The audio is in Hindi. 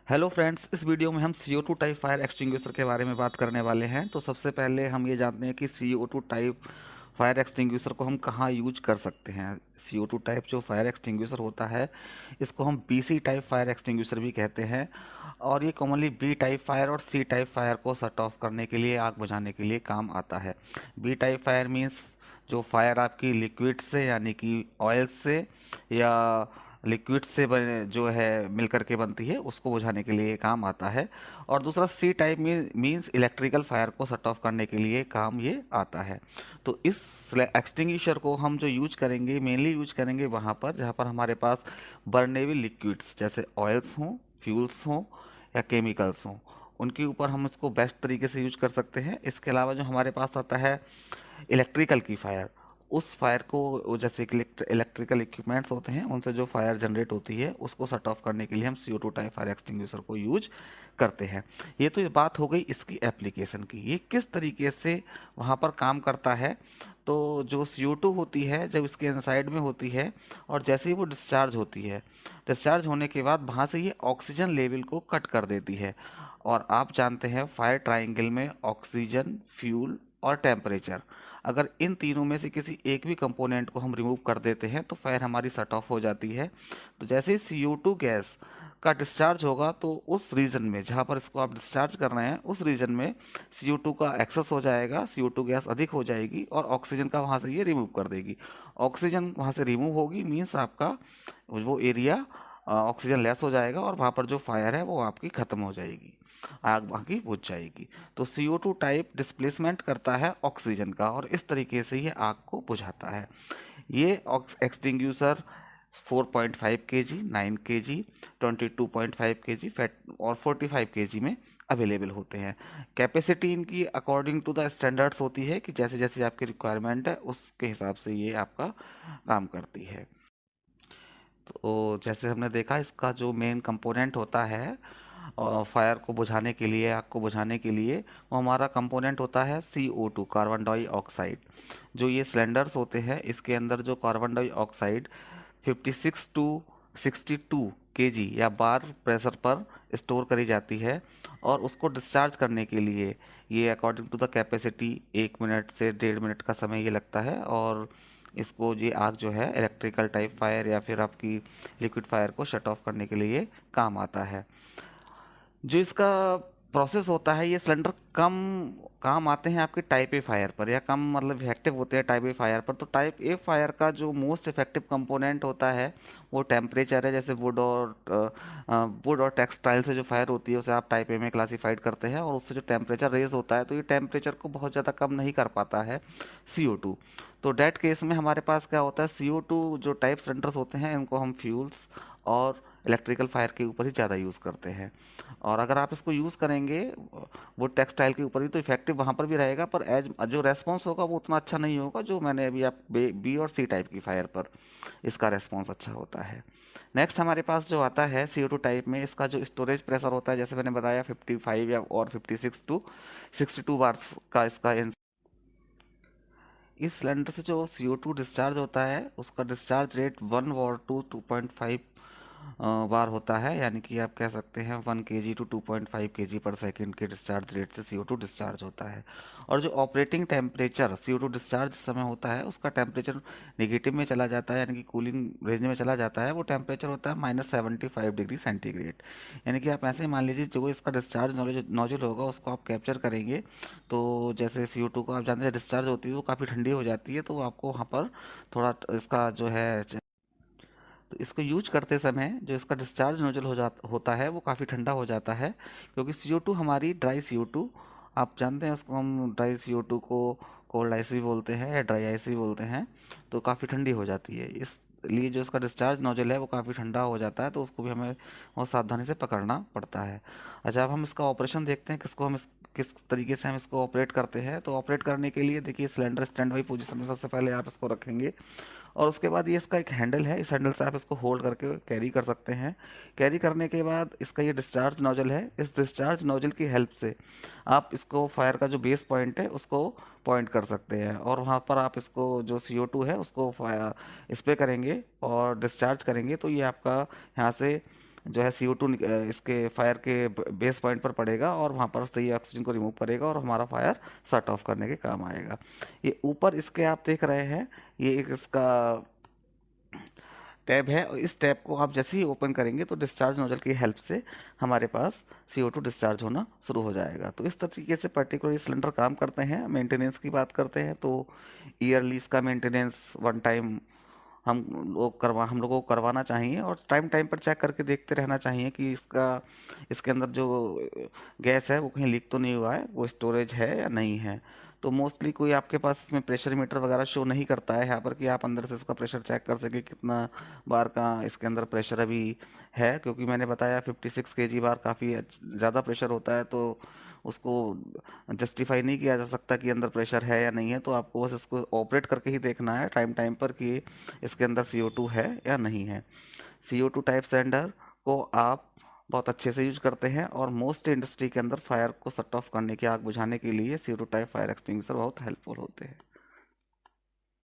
हेलो फ्रेंड्स, इस वीडियो में हम CO2 टाइप फायर एक्सटिंग्विशर के बारे में बात करने वाले हैं। तो सबसे पहले हम ये जानते हैं कि CO2 टाइप फायर एक्सटिंग्विशर को हम कहाँ यूज कर सकते हैं। CO2 टाइप जो फायर एक्सटिंग्विशर होता है, इसको हम BC टाइप फायर एक्सटिंग्विशर भी कहते हैं। और ये कॉमनली B टाइप फायर और C टाइप फायर को शट ऑफ करने के लिए, आग बुझाने के लिए काम आता है। B टाइप फायर मीन्स जो फायर आपकी लिक्विड से यानी कि ऑयल से या लिक्विड से बने जो है मिल करके बनती है, उसको बुझाने के लिए काम आता है। और दूसरा C type means electrical fire को शट ऑफ करने के लिए काम ये आता है। तो इस एक्सटिंग्विशर को हम जो यूज करेंगे, मेनली यूज करेंगे वहाँ पर जहाँ पर हमारे पास बर्नेबल लिक्विड्स जैसे ऑयल्स हों, फ्यूल्स हों या केमिकल्स हों, उनके ऊपर हम इसको बेस्ट तरीके से यूज कर सकते हैं। इसके अलावा जो हमारे पास आता है इलेक्ट्रिकल की फायर, उस फायर को जैसे इलेक्ट्रिकल इक्विपमेंट्स होते हैं उनसे जो फायर जनरेट होती है उसको शट ऑफ करने के लिए हम CO2 टाइप फायर एक्सटिंग्विशर को यूज करते हैं। ये तो ये बात हो गई इसकी एप्लीकेशन की, ये किस तरीके से वहाँ पर काम करता है। तो जो CO2 होती है जब इसके इनसाइड में होती है और जैसे ही वो डिस्चार्ज होती है, डिस्चार्ज होने के बाद वहाँ से ये ऑक्सीजन लेवल को कट कर देती है। और आप जानते हैं फायर ट्रायंगल में ऑक्सीजन, फ्यूल और टेम्परेचर, अगर इन तीनों में से किसी एक भी कंपोनेंट को हम रिमूव कर देते हैं तो फायर हमारी शट ऑफ हो जाती है। तो जैसे ही CO2 गैस का डिस्चार्ज होगा तो उस रीजन में जहाँ पर इसको आप डिस्चार्ज कर रहे हैं उस रीजन में CO2 का एक्सेस हो जाएगा, CO2 गैस अधिक हो जाएगी और ऑक्सीजन का वहाँ से ये रिमूव कर देगी। ऑक्सीजन वहाँ से रिमूव होगी मीन्स आपका वो एरिया ऑक्सीजन लेस हो जाएगा और वहाँ पर जो फायर है वो आपकी ख़त्म हो जाएगी, आग बाकी बुझ जाएगी। तो CO2 टाइप डिस्प्लेसमेंट करता है ऑक्सीजन का और इस तरीके से ये आग को बुझाता है। ये extinguisher 4.5 kg, 9 kg, 22.5 kg fat और 45 kg में अवेलेबल होते हैं। कैपेसिटी इनकी अकॉर्डिंग टू द स्टैंडर्ड्स होती है कि जैसे जैसे आपकी रिक्वायरमेंट है उसके हिसाब से ये आपका काम करती है। तो जैसे हमने देखा, इसका जो मेन कंपोनेंट होता है फायर को बुझाने के लिए, आग को बुझाने के लिए, वो हमारा कंपोनेंट होता है CO2, कार्बन डाइऑक्साइड। जो ये सिलेंडर्स होते हैं इसके अंदर जो कार्बन डाइऑक्साइड 56 टू 62 kg या बार प्रेशर पर स्टोर करी जाती है और उसको डिस्चार्ज करने के लिए ये according to the capacity 1 minute से 1.5 मिनट का समय ये लगता है। और इसको ये आग जो है इलेक्ट्रिकल टाइप फायर या फिर आपकी लिक्विड फायर को शट ऑफ करने के लिए काम आता है। जो इसका प्रोसेस होता है, ये सिलेंडर कम काम आते हैं आपके टाइप ए फायर पर, या कम मतलब इफेक्टिव होते हैं टाइप ए फायर पर। तो टाइप ए फायर का जो मोस्ट इफेक्टिव कंपोनेंट होता है वो टेम्परेचर है। जैसे वुड और टेक्सटाइल से जो फायर होती है उसे आप टाइप ए में क्लासिफाइड करते हैं और उससे जो टेम्परेचर रेज होता है तो ये टेम्परेचर को बहुत ज़्यादा कम नहीं कर पाता है CO2। तो डेट केस में हमारे पास क्या होता है, CO2 जो टाइप सिलेंडर्स होते हैं इनको हम फ्यूल्स और इलेक्ट्रिकल फायर के ऊपर ही ज़्यादा यूज़ करते हैं। और अगर आप इसको यूज़ करेंगे वो टेक्सटाइल के ऊपर भी तो इफेक्टिव वहाँ पर भी रहेगा, पर एज जो रेस्पॉन्स होगा वो उतना अच्छा नहीं होगा जो मैंने अभी आप B और C टाइप की फायर पर इसका रेस्पॉन्स अच्छा होता है। नेक्स्ट हमारे पास जो आता है CO2 टाइप में, इसका जो स्टोरेज प्रेशर होता है जैसे मैंने बताया 55 या और 56 टू 62 बार्स का इसका इस सिलेंडर से जो CO2 डिस्चार्ज होता है उसका डिस्चार्ज रेट 1 वार टू 2.5 बार होता है, यानी कि आप कह सकते हैं 1 kg टू 2.5 kg पर सेकेंड के डिस्चार्ज रेट से CO2 डिस्चार्ज होता है। और जो ऑपरेटिंग टेम्परेचर CO2 डिस्चार्ज जिस समय होता है उसका टेम्परेचर नेगेटिव में चला जाता है, यानी कि कूलिंग रेंज में चला जाता है। वो टेम्परेचर होता है -75 डिग्री सेंटीग्रेड। यानी कि आप ऐसे ही मान लीजिए जो इसका डिस्चार्ज नोजल होगा उसको आप कैप्चर करेंगे तो जैसे CO2 को आप जानते हैं डिस्चार्ज होती है वो काफ़ी ठंडी हो जाती है, तो आपको वहाँ पर थोड़ा इसका जो है, तो इसको यूज करते समय जो इसका डिस्चार्ज नोजल होता है वो काफ़ी ठंडा हो जाता है। क्योंकि CO2 हमारी ड्राई CO2, आप जानते हैं उसको हम ड्राई CO2 को कोल्ड आइस भी बोलते हैं या ड्राई आइस भी बोलते हैं, तो काफ़ी ठंडी हो जाती है। इसलिए जो इसका डिस्चार्ज नोजल है वो काफ़ी ठंडा हो जाता है, तो उसको भी हमें बहुत सावधानी से पकड़ना पड़ता है। अच्छा, अब हम इसका ऑपरेशन देखते हैं, किस तरीके से हम इसको ऑपरेट करते हैं। तो ऑपरेट करने के लिए देखिए, सिलेंडर स्टैंड बाई पोजीशन में सबसे पहले आप इसको रखेंगे और उसके बाद ये इसका एक हैंडल है, इस हैंडल से आप इसको होल्ड करके कैरी कर सकते हैं। कैरी करने के बाद इसका ये डिस्चार्ज नोजल है, इस डिस्चार्ज नोजल की हेल्प से आप इसको फायर का जो बेस पॉइंट है उसको पॉइंट कर सकते हैं और वहाँ पर आप इसको जो CO2 है उसको स्प्रे करेंगे और डिस्चार्ज करेंगे। तो ये आपका यहाँ से जो है CO2 इसके फायर के बेस पॉइंट पर पड़ेगा और वहाँ पर से ये ऑक्सीजन को रिमूव करेगा और हमारा फायर शट ऑफ करने के काम आएगा। ये ऊपर इसके आप देख रहे हैं, ये एक इसका टैब है, और इस टैब को आप जैसे ही ओपन करेंगे तो डिस्चार्ज नोजल की हेल्प से हमारे पास CO2 डिस्चार्ज होना शुरू हो जाएगा। तो इस तरीके से पर्टिकुलर सिलेंडर काम करते हैं। मेंटेनेंस की बात करते हैं तो ईयरली इसका मेंटेनेंस वन टाइम हम लोगों को करवाना चाहिए, और टाइम टाइम पर चेक करके देखते रहना चाहिए कि इसके अंदर जो गैस है वो कहीं लीक तो नहीं हुआ है, वो स्टोरेज है या नहीं है। तो मोस्टली कोई आपके पास इसमें प्रेशर मीटर वगैरह शो नहीं करता है यहाँ पर कि आप अंदर से इसका प्रेशर चेक कर सके कितना बार का इसके अंदर प्रेशर अभी है, क्योंकि मैंने बताया 56 kg बार काफ़ी ज़्यादा प्रेशर होता है, तो उसको जस्टिफाई नहीं किया जा सकता कि अंदर प्रेशर है या नहीं है। तो आपको बस इसको ऑपरेट करके ही देखना है टाइम टाइम पर कि इसके अंदर CO2 है या नहीं है। CO2 टाइप सिलेंडर को आप बहुत अच्छे से यूज करते हैं, और मोस्ट इंडस्ट्री के अंदर फायर को शट ऑफ करने की, आग बुझाने के लिए CO2 टाइप फायर एक्सटिंग्विशर बहुत हेल्पफुल होते हैं।